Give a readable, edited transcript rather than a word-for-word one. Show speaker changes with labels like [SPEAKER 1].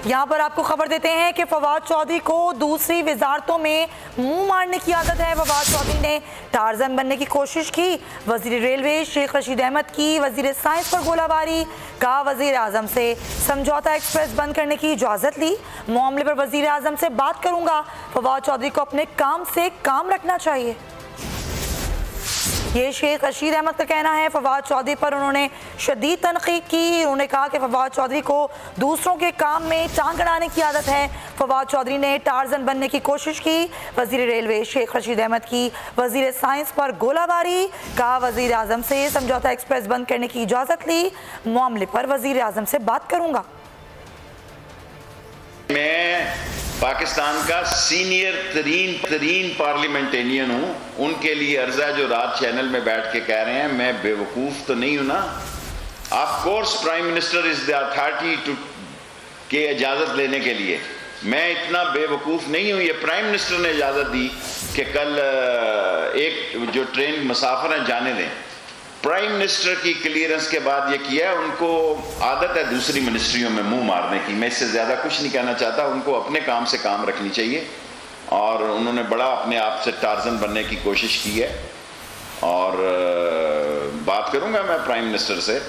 [SPEAKER 1] यहाँ पर आपको खबर देते हैं कि फवाद चौधरी को दूसरी वजारतों में मुंह मारने की आदत है। फवाद चौधरी ने टार्जन बनने की कोशिश की, वजीर रेलवे शेख रशीद अहमद की वजीर साइंस पर गोलाबारी, कहा वजीर आजम से समझौता एक्सप्रेस बंद करने की इजाज़त ली, मामले पर वजीर आजम से बात करूंगा। फवाद चौधरी को अपने काम से काम रखना चाहिए, ये शेख रशीद अहमद का कहना है। फवाद चौधरी पर उन्होंने शदीद तनकीद की। उन्होंने कहा कि फवाद चौधरी को दूसरों के काम में टांग अड़ाने की आदत है। फवाद चौधरी ने टार्जन बनने की कोशिश की, वजीर रेलवे शेख रशीद अहमद की वजीर साइंस पर गोलाबारी, कहा वजीर आजम से समझौता एक्सप्रेस बंद करने की इजाज़त ली, मामले पर वजीर आजम से बात करूँगा।
[SPEAKER 2] पाकिस्तान का सीनियर तरीन पार्लियामेंटेरियन हूँ, उनके लिए अर्जा जो रात चैनल में बैठ के कह रहे हैं मैं बेवकूफ़ तो नहीं हूँ ना। Of course prime minister is the authority to के इजाज़त लेने के लिए, मैं इतना बेवकूफ़ नहीं हूँ। ये प्राइम मिनिस्टर ने इजाज़त दी कि कल एक जो ट्रेन मुसाफिर हैं जाने दें। प्राइम मिनिस्टर की क्लियरेंस के बाद ये किया है। उनको आदत है दूसरी मिनिस्ट्रियों में मुंह मारने की। मैं इससे ज़्यादा कुछ नहीं कहना चाहता। उनको अपने काम से काम रखनी चाहिए और उन्होंने बड़ा अपने आप से टार्जन बनने की कोशिश की है और बात करूंगा मैं प्राइम मिनिस्टर से।